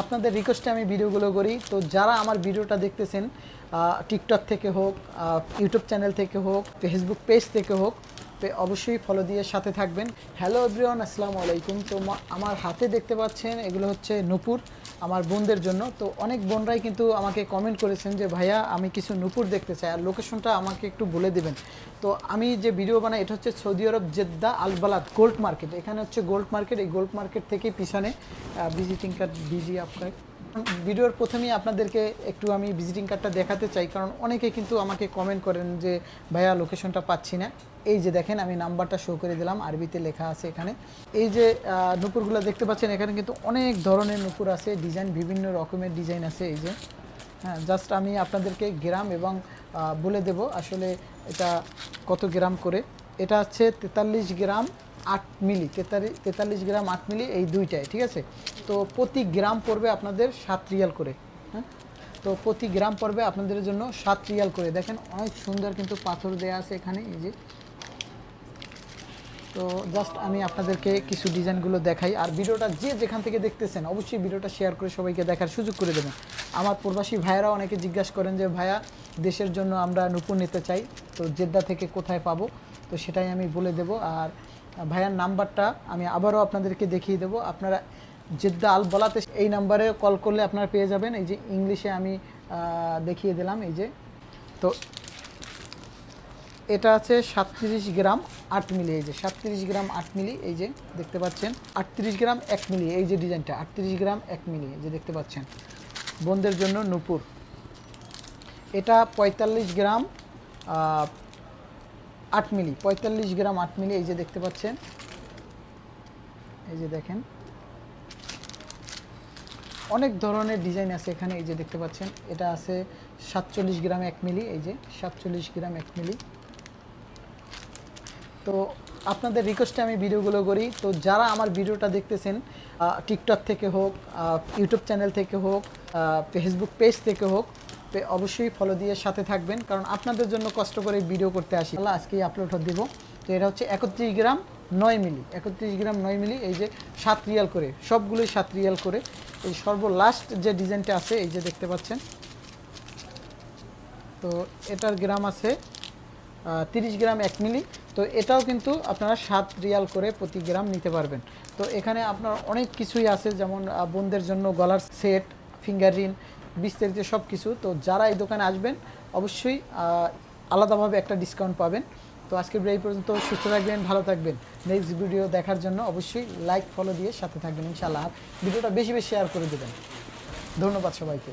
আপনাদের রিকোয়েস্টে আমি ভিডিওগুলো করি। তো যারা আমার ভিডিওটা দেখতেছেন টিকটক থেকে হোক, ইউটিউব চ্যানেল থেকে হোক, ফেসবুক পেজ থেকে হোক, অবশ্যই ফলো দিয়ে সাথে থাকবেন। হ্যালো এভরিওয়ান, আসসালামু আলাইকুম। তো আমার হাতে দেখতে পাচ্ছেন এগুলো হচ্ছে নূপুর আমার বোনদের জন্য। তো অনেক বোনরাই কিন্তু আমাকে কমেন্ট করেছেন যে ভাইয়া আমি কিছু নূপুর দেখতে চাই, আর লোকেশনটা আমাকে একটু বলে দেবেন। তো আমি যে ভিডিও বানাই এটা হচ্ছে সৌদি আরব জেদ্দা আল বালাদ গোল্ড মার্কেট। এখানে হচ্ছে গোল্ড মার্কেট, এই গোল্ড মার্কেট থেকেই পিছনে ভিজিটিং কার্ড বিজি আপনার ভিডিওর প্রথমেই আপনাদেরকে একটু আমি ভিজিটিং কার্ডটা দেখাতে চাই, কারণ অনেকে কিন্তু আমাকে কমেন্ট করেন যে ভাইয়া লোকেশনটা পাচ্ছি না। এই যে দেখেন আমি নাম্বারটা শো করে দিলাম, আরবিতে লেখা আছে এখানে। এই যে নূপুরগুলো দেখতে পাচ্ছেন, এখানে কিন্তু অনেক ধরনের নূপুর আছে, ডিজাইন বিভিন্ন রকমের ডিজাইন আছে। এই যে হ্যাঁ, জাস্ট আমি আপনাদেরকে গ্রাম এবং বলে দেব আসলে এটা কত গ্রাম করে। এটা হচ্ছে 43 গ্রাম 8 মিলি, 43 গ্রাম 8 মিলি, এই দুইটাই ঠিক আছে। তো প্রতি গ্রাম পড়বে আপনাদের 7 রিয়াল করে। হ্যাঁ, তো প্রতি গ্রাম পড়বে আপনাদের জন্য 7 রিয়াল করে। দেখেন অনেক সুন্দর কিন্তু পাথর দেয়া আছে এখানে, এই যে। তো জাস্ট আমি আপনাদেরকে কিছু ডিজাইনগুলো দেখাই। আর ভিডিওটা যে যেখান থেকে দেখতেছেন অবশ্যই ভিডিওটা শেয়ার করে সবাইকে দেখার সুযোগ করে দেবেন। আমার প্রবাসী ভাইয়েরা অনেকে জিজ্ঞাসা করেন যে ভাইয়া দেশের জন্য আমরা নূপুর নিতে চাই, তো জেদ্দা থেকে কোথায় পাবো, তো সেটাই আমি বলে দেব। আর ভাইয়ার নাম্বারটা আমি আবারও আপনাদেরকে দেখিয়ে দেবো। আপনারা জেদ্দা আল বালাতে এই নাম্বারে কল করলে আপনারা পেয়ে যাবেন। এই যে ইংলিশে আমি দেখিয়ে দিলাম। এই যে তো এটা আছে 37 গ্রাম 8 মিলি, এই যে 37 গ্রাম 8 মিলি, এই যে দেখতে পাচ্ছেন। 38 গ্রাম 1 মিলি, এই যে ডিজাইনটা 38 গ্রাম 1 মিলি, এই যে দেখতে পাচ্ছেন বোনদের জন্য নূপুর। এটা 45 গ্রাম 8 মিলি, 45 গ্রাম 8 মিলি, এই যে দেখতে পাচ্ছেন। এই যে দেখেন অনেক ধরনের ডিজাইন আছে এখানে, এই যে দেখতে পাচ্ছেন। এটা আছে 47 গ্রাম 1 মিলি, এই যে 47 গ্রাম 1 মিলি। তো আপনাদের রিকোয়েস্টে আমি ভিডিওগুলো করি। তো যারা আমার ভিডিওটা দেখতেছেন টিকটক থেকে হোক, ইউটিউব চ্যানেল থেকে হোক, ফেসবুক পেজ থেকে হোক, অবশ্যই ফলো দিয়ে সাথে থাকবেন, কারণ আপনাদের জন্য কষ্ট করে ভিডিও করতে আসি। আজকেই আপলোড দেব। তো এটা হচ্ছে 31 গ্রাম 9 মিলি, 31 গ্রাম 9 মিলি, এই যে 7 রিয়াল করে, সবগুলোই 7 রিয়াল করে। এই সর্বলাস্ট যে ডিজাইনটা আছে এই যে দেখতে পাচ্ছেন। তো এটার গ্রাম আছে 30 গ্রাম 1 মিলি। তো এটাও কিন্তু আপনারা 7 রিয়াল করে প্রতি গ্রাম নিতে পারবেন। তো এখানে আপনার অনেক কিছুই আছে, যেমন বোনদের জন্য গলার সেট, ফিঙ্গার রিং, বিস্তারিত সব কিছু। তো যারা এই দোকানে আসবেন অবশ্যই আলাদাভাবে একটা ডিসকাউন্ট পাবেন। তো আজকের ভিডিও এই পর্যন্ত। সুস্থ থাকবেন, ভালো থাকবেন। নেক্সট ভিডিও দেখার জন্য অবশ্যই লাইক ফলো দিয়ে সাথে থাকবেন ইনশাআল্লাহ। ভিডিওটা বেশি বেশি শেয়ার করে দেবেন। ধন্যবাদ সবাইকে।